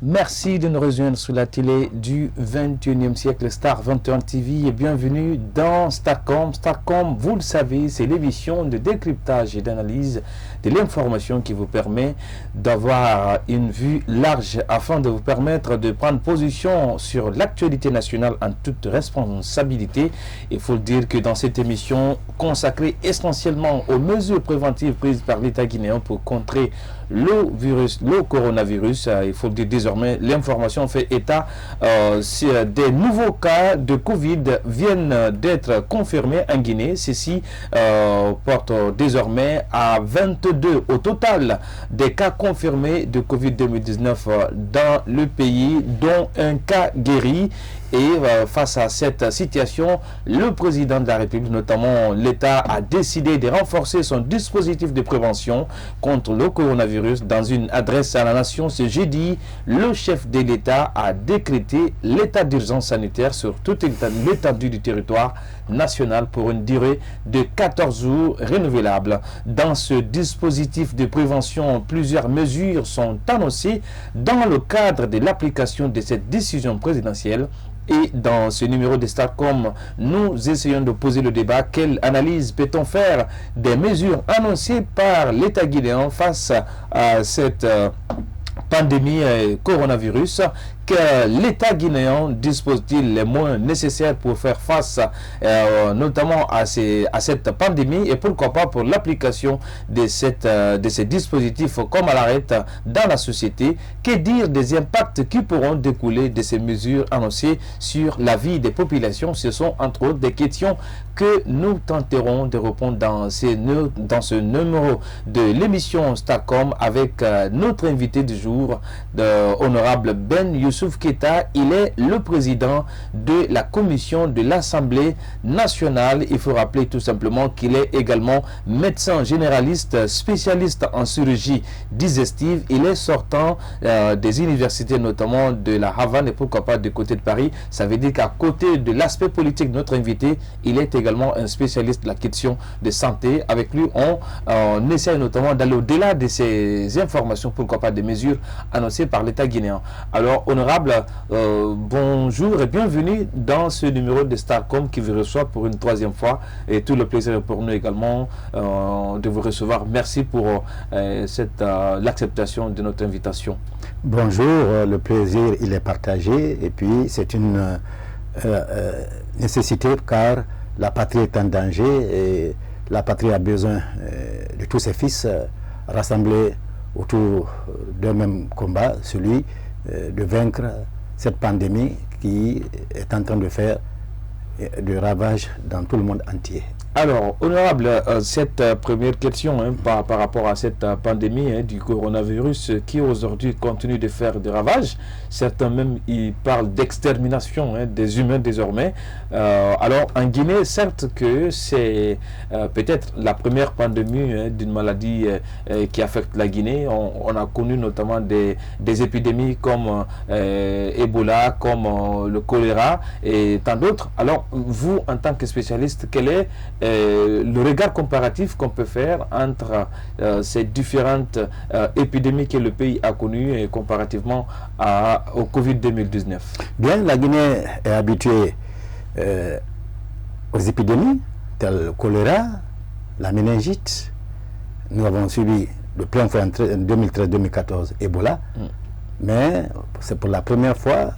Merci de nous rejoindre sur la télé du 21e siècle Star 21 TV et bienvenue dans Starcom. Starcom, vous le savez, c'est l'émission de décryptage et d'analyse de l'information qui vous permet d'avoir une vue large afin de vous permettre de prendre position sur l'actualité nationale en toute responsabilité. Il faut le dire que dans cette émission consacrée essentiellement aux mesures préventives prises par l'État guinéen pour contrer le coronavirus, il faut le dire désormais, l'information fait état des nouveaux cas de Covid viennent d'être confirmés en Guinée. Ceci porte désormais à 22 au total des cas confirmés de Covid 2019 dans le pays, dont un cas guéri. Et face à cette situation, le président de la République, notamment l'État, a décidé de renforcer son dispositif de prévention contre le coronavirus. Dans une adresse à la nation ce jeudi, le chef de l'État a décrété l'état d'urgence sanitaire sur toute l'étendue du territoire national pour une durée de 14 jours renouvelable. Dans ce dispositif de prévention, plusieurs mesures sont annoncées dans le cadre de l'application de cette décision présidentielle. Et dans ce numéro de Starcom, nous essayons de poser le débat. Quelle analyse peut-on faire des mesures annoncées par l'État guinéen face à cette pandémie coronavirus? Que l'État guinéen dispose-t-il les moyens nécessaires pour faire face notamment à cette pandémie, et pourquoi pas pour l'application de ces dispositifs comme à l'arrêt dans la société? Que dire des impacts qui pourront découler de ces mesures annoncées sur la vie des populations? Ce sont entre autres des questions que nous tenterons de répondre dans ce numéro de l'émission Starcom avec notre invité du jour, honorable Ben Youssouf Keita. Il est le président de la commission de l'Assemblée nationale. Il faut rappeler tout simplement qu'il est également médecin généraliste, spécialiste en chirurgie digestive. Il est sortant des universités, notamment de la Havane et pourquoi pas du côté de Paris. Ça veut dire qu'à côté de l'aspect politique de notre invité, il est également un spécialiste de la question de santé. Avec lui, on essaie notamment d'aller au-delà de ces informations, pourquoi pas des mesures annoncées par l'État guinéen. Alors, honorable, bonjour et bienvenue dans ce numéro de Starcom qui vous reçoit pour une troisième fois. Et tout le plaisir est pour nous également de vous recevoir. Merci pour l'acceptation de notre invitation. Bonjour, le plaisir il est partagé et puis c'est une nécessité car la patrie est en danger et la patrie a besoin de tous ses fils rassemblés autour d'un même combat, celui de vaincre cette pandémie qui est en train de faire de ravages dans tout le monde entier. Alors, honorable, cette première question par rapport à cette pandémie du coronavirus qui aujourd'hui continue de faire des ravages, certains même y parlent d'extermination des humains désormais. Alors, en Guinée, certes que c'est peut-être la première pandémie d'une maladie qui affecte la Guinée. On a connu notamment des épidémies comme Ebola, comme le choléra et tant d'autres. Alors, vous, en tant que spécialiste, quel est le regard comparatif qu'on peut faire entre ces différentes épidémies que le pays a connues et comparativement au Covid 2019? Bien, la Guinée est habituée aux épidémies telles le choléra, la méningite. Nous avons subi de plein fouet en 2013-2014 Ebola, mais c'est pour la première fois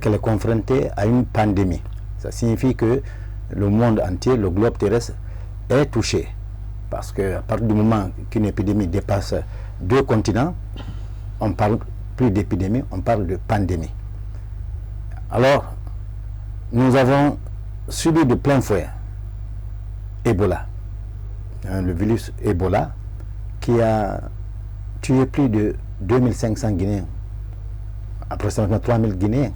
qu'elle est confrontée à une pandémie. Ça signifie que le monde entier, le globe terrestre est touché. Parce qu'à partir du moment qu'une épidémie dépasse 2 continents, on ne parle plus d'épidémie, on parle de pandémie. Alors, nous avons subi de plein fouet Ebola, le virus Ebola, qui a tué plus de 2500 Guinéens, approximativement 3000 Guinéens,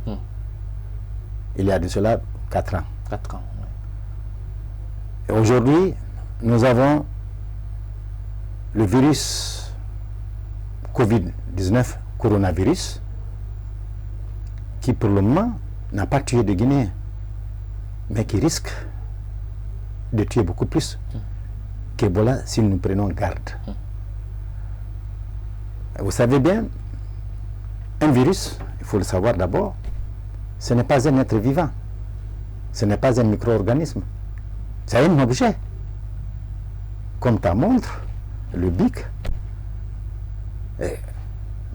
il y a de cela 4 ans. 4 ans. Aujourd'hui, nous avons le virus Covid-19, coronavirus, qui pour le moment n'a pas tué de Guinéens, mais qui risque de tuer beaucoup plus qu'Ebola si nous prenons garde. Vous savez bien, un Un virus, il faut le savoir d'abord, ce n'est pas un être vivant. Ce n'est pas un micro-organisme. C'est un objet. Comme ta montre, le bic,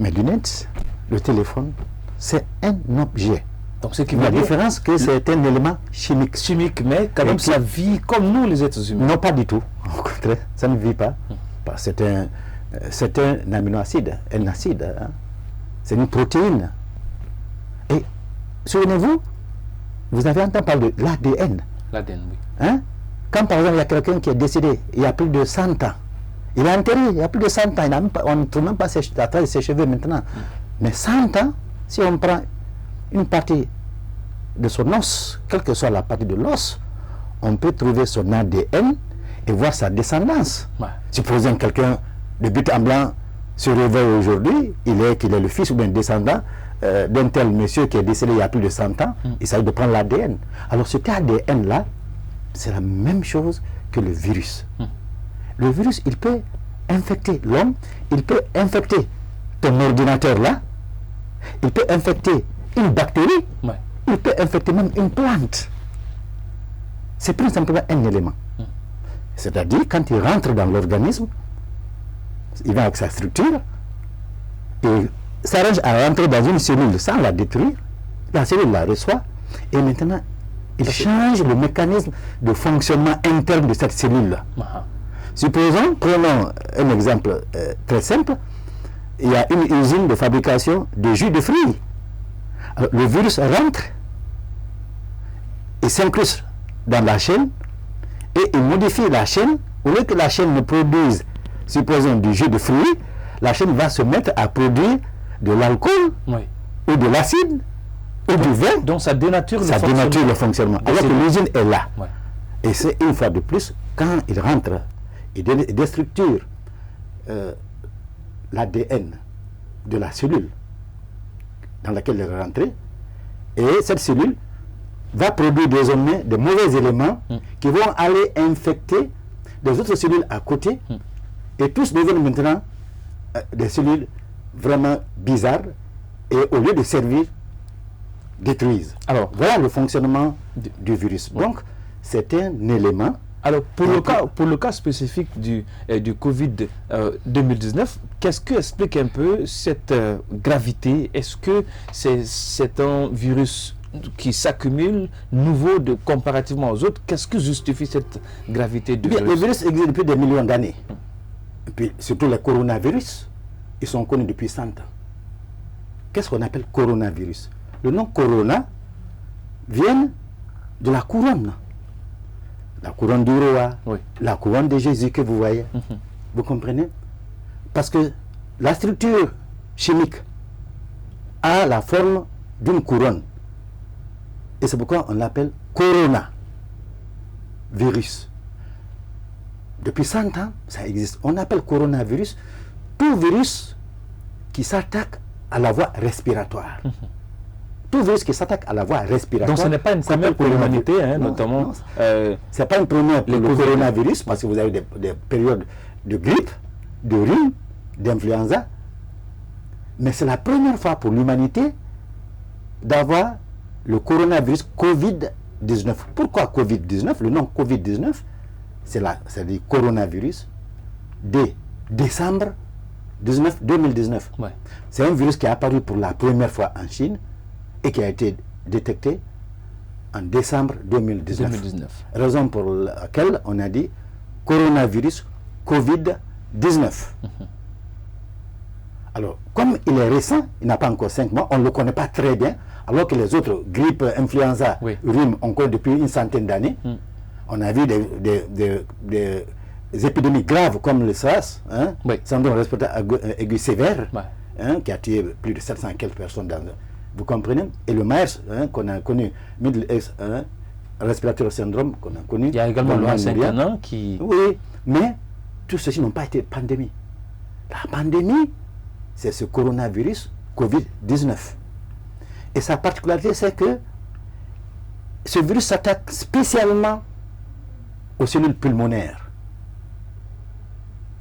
mes lunettes, le téléphone, c'est un objet. Donc, ce qui La veut dire différence, que c'est un élément chimique. chimique, mais quand même, ça vit comme nous, les êtres humains. Non, pas du tout. Au contraire, ça ne vit pas. Parce que c'est un aminoacide, un acide. Hein. C'est une protéine. Et souvenez-vous, vous avez entendu parler de l'ADN. L'ADN, oui. Hein? Quand par exemple il y a quelqu'un qui est décédé il y a plus de 100 ans, il est enterré il y a plus de 100 ans, on ne trouve même pas la trace de ses cheveux maintenant. Mais 100 ans, si on prend une partie de son os, quelle que soit la partie de l'os, on peut trouver son ADN et voir sa descendance. Ouais. Supposons quelqu'un de but en blanc se réveille aujourd'hui, qu'il est le fils ou bien descendant d'un tel monsieur qui est décédé il y a plus de 100 ans, il s'agit de prendre l'ADN. Alors cet ADN-là, c'est la même chose que le virus. Le virus, il peut infecter l'homme, il peut infecter ton ordinateur-là, il peut infecter une bactérie, Ouais. il peut infecter même une plante. C'est plus simplement un élément. C'est-à-dire, quand il rentre dans l'organisme, il va avec sa structure et s'arrange à rentrer dans une cellule sans la détruire. La cellule la reçoit et maintenant, il change le mécanisme de fonctionnement interne de cette cellule-là. Supposons, prenons un exemple très simple, il y a une usine de fabrication de jus de fruits. Alors, le virus rentre et s'incruste dans la chaîne et il modifie la chaîne. Au lieu que la chaîne ne produise, supposons, du jus de fruits, la chaîne va se mettre à produire de l'alcool ou de l'acide ou du vin. Donc ça dénature le fonctionnement. Alors que l'usine est là. Ouais. Et c'est une fois de plus, quand il rentre, il déstructure l'ADN de la cellule dans laquelle il est rentré, et cette cellule va produire désormais de mauvais éléments qui vont aller infecter des autres cellules à côté, et tous deviennent maintenant des cellules vraiment bizarres, et au lieu de servir, détruisent. Alors voilà le fonctionnement du virus. Donc c'est un élément. Alors pour le cas spécifique du Covid 2019, qu'est-ce que explique un peu cette gravité? Est-ce que c'est un virus qui s'accumule, nouveau comparativement aux autres? Qu'est-ce qui justifie cette gravité du virus? Les virus existent depuis des millions d'années. Et puis surtout les coronavirus, ils sont connus depuis 100 ans. Qu'est-ce qu'on appelle coronavirus? Le nom corona vient de la couronne. La couronne du roi, la couronne de Jésus que vous voyez. Vous comprenez? Parce que la structure chimique a la forme d'une couronne. Et c'est pourquoi on l'appelle coronavirus. Depuis 100 ans, ça existe. On appelle coronavirus tout virus qui s'attaque à la voie respiratoire. Tout virus qui s'attaque à la voie respiratoire. Donc ce n'est pas une première pour l'humanité, hein, notamment. Ce n'est pas une première pour le coronavirus, parce que vous avez des périodes de grippe, de rhume, d'influenza. Mais c'est la première fois pour l'humanité d'avoir le coronavirus Covid-19. Pourquoi Covid-19? Le nom Covid-19, c'est du coronavirus de décembre 2019. C'est un virus qui est apparu pour la première fois en Chine et qui a été détecté en décembre 2019. Raison pour laquelle on a dit coronavirus Covid-19. Alors, comme il est récent, il n'a pas encore 5 mois, on ne le connaît pas très bien, alors que les autres grippes, influenza, rhume, on connaît depuis une centaine d'années. On a vu des épidémies graves comme le SARS, syndrome respiratoire aigu sévère, qui a tué plus de 700 quelques personnes dans vous comprenez? Et le MERS, qu'on a connu, Middle East Respiratory Syndrome, qu'on a connu. Il y a également le H5N1 qui... Oui, mais tous ceux-ci n'ont pas été pandémie. La pandémie, c'est ce coronavirus Covid-19. Et sa particularité, c'est que ce virus s'attaque spécialement aux cellules pulmonaires.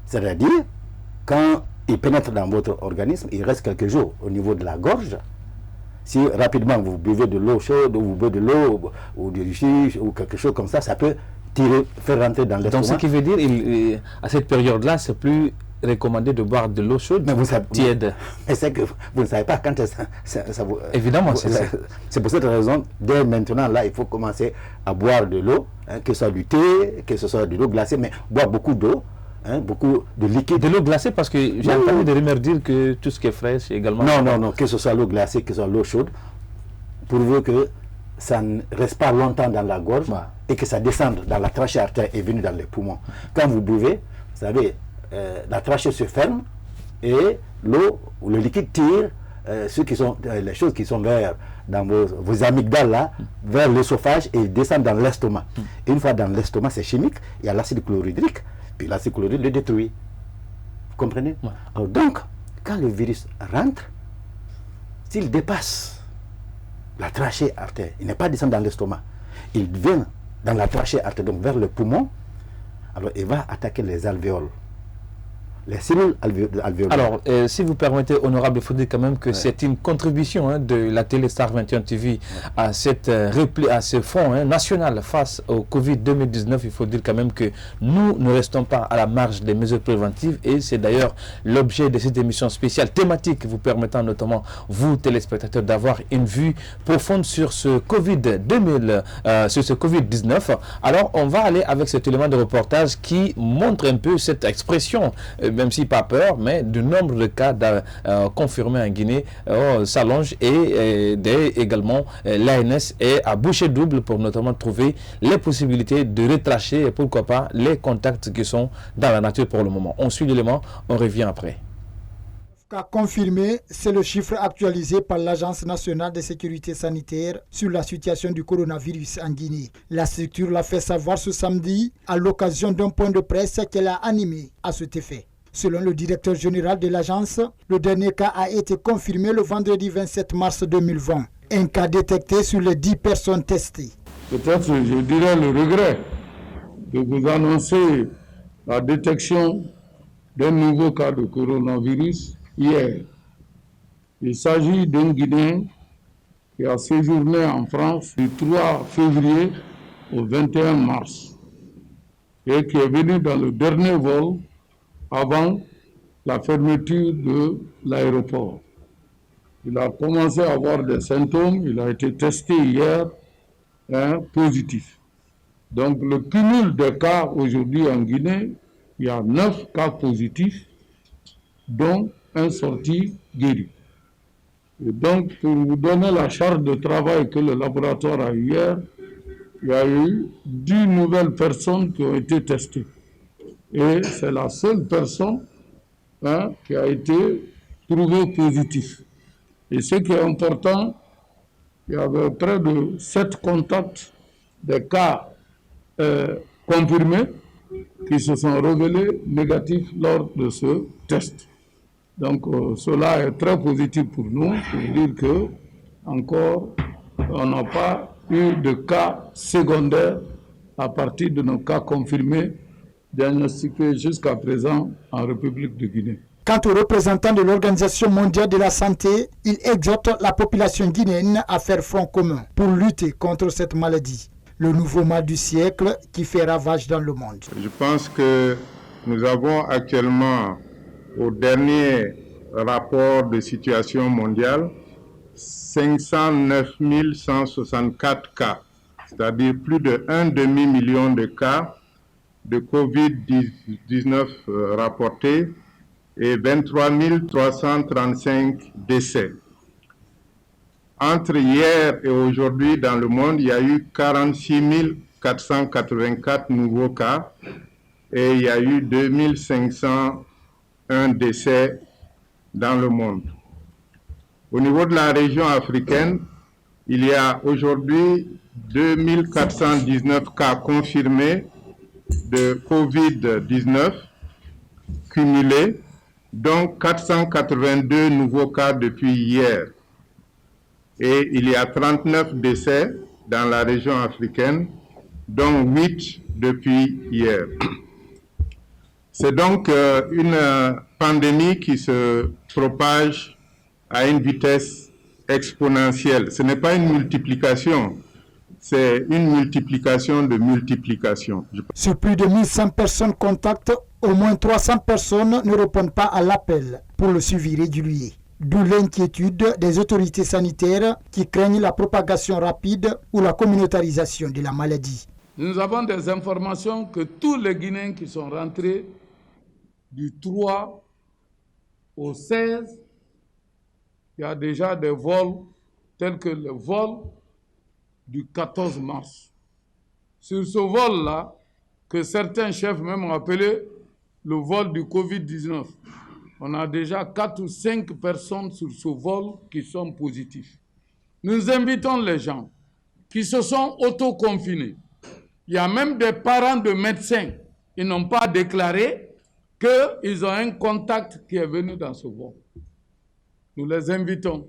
C'est-à-dire, quand il pénètre dans votre organisme, il reste quelques jours au niveau de la gorge. Si rapidement vous buvez de l'eau chaude, ou vous buvez de l'eau, ou du jus, ou quelque chose comme ça peut faire rentrer dans l'estomac. Donc ce qui veut dire, à cette période-là, c'est plus recommandé de boire de l'eau chaude, mais vous savez, tiède. Mais c'est que vous ne savez pas quand ça vous... Évidemment, c'est pour cette raison, dès maintenant, là, il faut commencer à boire de l'eau, que ce soit du thé, que ce soit de l'eau glacée, mais boire beaucoup d'eau. Beaucoup de liquide. De l'eau glacée, parce que j'ai entendu des rumeurs dire que tout ce qui est frais, c'est également... Non, que ce soit l'eau glacée, que ce soit l'eau chaude, pourvu que ça ne reste pas longtemps dans la gorge et que ça descende dans la trachée artère et venue dans les poumons. Quand vous buvez, vous savez, la trachée se ferme et l'eau ou le liquide tire les choses qui sont dans vos amygdales là, vers l'œsophage et descendent dans l'estomac. Une fois dans l'estomac, c'est chimique, il y a l'acide chlorhydrique. Puis l'acide chlorhydrique le détruit. Vous comprenez? Alors donc, quand le virus rentre, s'il dépasse la trachée artère, il n'est pas descendu dans l'estomac, il vient dans la trachée artère, donc vers le poumon, alors il va attaquer les alvéoles. Les cellules alvéolaires. Alors, si vous permettez, honorable, il faut dire quand même que c'est une contribution de la télé Star 21 TV à ce fonds national face au Covid-2019. Il faut dire quand même que nous ne restons pas à la marge des mesures préventives et c'est d'ailleurs l'objet de cette émission spéciale thématique vous permettant notamment, vous téléspectateurs, d'avoir une vue profonde sur ce Covid-19. Alors, on va aller avec cet élément de reportage qui montre un peu cette expression même si pas peur, mais du nombre de cas confirmés en Guinée s'allonge et également l'ANS est à bouchée double pour notamment trouver les possibilités de retracer et pourquoi pas les contacts qui sont dans la nature pour le moment. On suit l'élément, on revient après. Cas confirmé, c'est le chiffre actualisé par l'Agence nationale de sécurité sanitaire sur la situation du coronavirus en Guinée. La structure l'a fait savoir ce samedi à l'occasion d'un point de presse qu'elle a animé à cet effet. Selon le directeur général de l'agence, le dernier cas a été confirmé le vendredi 27 mars 2020. Un cas détecté sur les 10 personnes testées. Peut-être, je dirais, le regret de vous annoncer la détection d'un nouveau cas de coronavirus hier. Il s'agit d'un Guinéen qui a séjourné en France du 3 février au 21 mars et qui est venu dans le dernier vol avant la fermeture de l'aéroport. Il a commencé à avoir des symptômes, il a été testé hier, positif. Donc le cumul de cas aujourd'hui en Guinée, il y a 9 cas positifs, dont un sorti guéri. Et donc pour vous donner la charge de travail que le laboratoire a eu hier, il y a eu 10 nouvelles personnes qui ont été testées. Et c'est la seule personne qui a été trouvée positive. Et ce qui est important, il y avait près de 7 contacts des cas confirmés qui se sont révélés négatifs lors de ce test. Donc cela est très positif pour nous, pour dire que encore on n'a pas eu de cas secondaires à partir de nos cas confirmés diagnostiqués jusqu'à présent en République de Guinée. Quant aux représentants de l'Organisation mondiale de la santé, ils exhortent la population guinéenne à faire front commun pour lutter contre cette maladie, le nouveau mal du siècle qui fait ravage dans le monde. Je pense que nous avons actuellement, au dernier rapport de situation mondiale, 509 164 cas, c'est-à-dire plus de 1 demi-million de cas de Covid-19 rapportés et 23 335 décès. Entre hier et aujourd'hui dans le monde, il y a eu 46 484 nouveaux cas et il y a eu 2501 décès dans le monde. Au niveau de la région africaine, il y a aujourd'hui 2419 cas confirmés de Covid-19 cumulés, donc 482 nouveaux cas depuis hier. Et il y a 39 décès dans la région africaine, dont 8 depuis hier. C'est donc une pandémie qui se propage à une vitesse exponentielle. Ce n'est pas une multiplication, c'est une multiplication de multiplication. Sur plus de 1100 personnes contacts, au moins 300 personnes ne répondent pas à l'appel pour le suivi régulier. D'où l'inquiétude des autorités sanitaires qui craignent la propagation rapide ou la communautarisation de la maladie. Nous avons des informations que tous les Guinéens qui sont rentrés du 3 au 16, il y a déjà des vols tels que le vol du 14 mars. Sur ce vol-là, que certains chefs même ont appelé le vol du Covid-19, on a déjà 4 ou 5 personnes sur ce vol qui sont positifs. Nous invitons les gens qui se sont auto-confinés. Il y a même des parents de médecins qui n'ont pas déclaré qu'ils ont un contact qui est venu dans ce vol. Nous les invitons.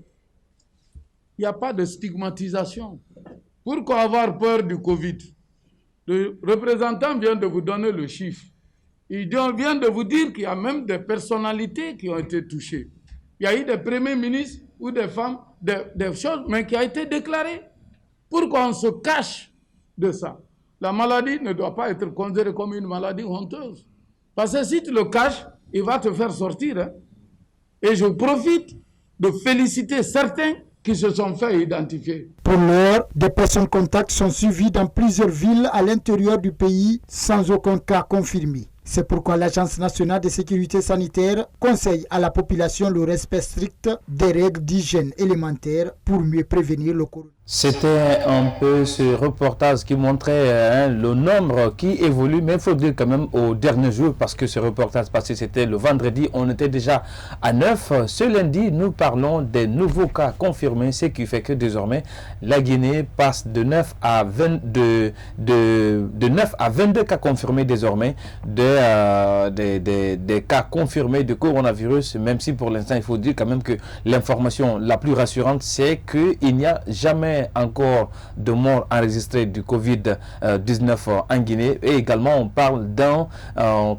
Il n'y a pas de stigmatisation. Pourquoi avoir peur du Covid? Le représentant vient de vous donner le chiffre. Il vient de vous dire qu'il y a même des personnalités qui ont été touchées. Il y a eu des premiers ministres ou des femmes, des choses, mais qui ont été déclarées. Pourquoi on se cache de ça? La maladie ne doit pas être considérée comme une maladie honteuse. Parce que si tu le caches, il va te faire sortir. Hein? Et je profite de féliciter certains qui se sont fait identifier. Pour l'heure, des personnes contacts sont suivies dans plusieurs villes à l'intérieur du pays sans aucun cas confirmé. C'est pourquoi l'Agence nationale de sécurité sanitaire conseille à la population le respect strict des règles d'hygiène élémentaire pour mieux prévenir le coronavirus. C'était un peu ce reportage qui montrait le nombre qui évolue, mais il faut dire quand même au dernier jour, parce que ce reportage passé, c'était le vendredi, on était déjà à 9. Ce lundi, nous parlons des nouveaux cas confirmés, ce qui fait que désormais, la Guinée passe de 9 à 22 cas confirmés désormais, des cas confirmés de coronavirus, même si pour l'instant, il faut dire quand même que l'information la plus rassurante, c'est qu'il n'y a jamais encore de morts enregistrés du Covid-19 en Guinée. Et également, on parle d'un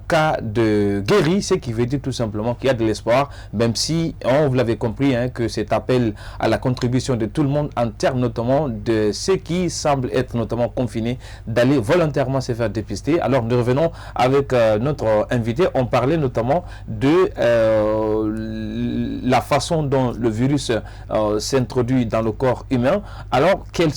cas de guéri, ce qui veut dire tout simplement qu'il y a de l'espoir, même si, vous l'avez compris, que cet appel à la contribution de tout le monde en termes notamment de ceux qui semblent être notamment confinés, d'aller volontairement se faire dépister. Alors, nous revenons avec notre invité. On parlait notamment de la façon dont le virus s'introduit dans le corps humain. Alors, quels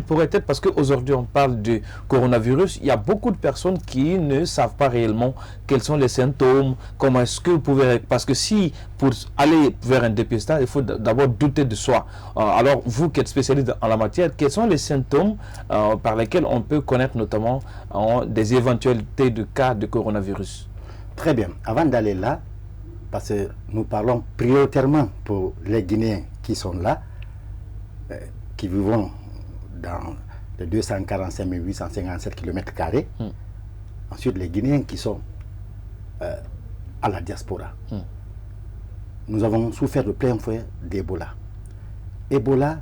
pourraient être, parce qu'aujourd'hui on parle du coronavirus, il y a beaucoup de personnes qui ne savent pas réellement quels sont les symptômes, comment est-ce que vous pouvez, parce que si pour aller vers un dépistage, il faut d'abord douter de soi. Alors, vous qui êtes spécialiste en la matière, quels sont les symptômes par lesquels on peut connaître notamment des éventualités de cas de coronavirus? Très bien. Avant d'aller là, parce que nous parlons prioritairement pour les Guinéens qui sont là, qui vivent dans les 245 857 km². Ensuite, les Guinéens qui sont à la diaspora. Nous avons souffert de plein fouet d'Ebola. Ebola,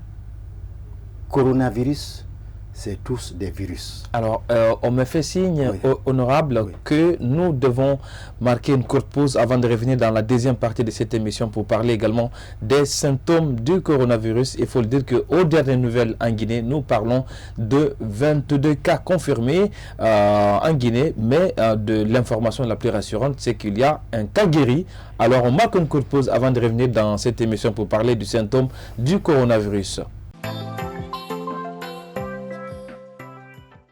coronavirus, c'est tous des virus. Alors, on me fait signe, honorable, que nous devons marquer une courte pause avant de revenir dans la deuxième partie de cette émission pour parler également des symptômes du coronavirus. Il faut le dire qu'aux dernières nouvelles en Guinée, nous parlons de 22 cas confirmés en Guinée, mais de l'information la plus rassurante, c'est qu'il y a un cas guéri. Alors, on marque une courte pause avant de revenir dans cette émission pour parler du symptôme du coronavirus.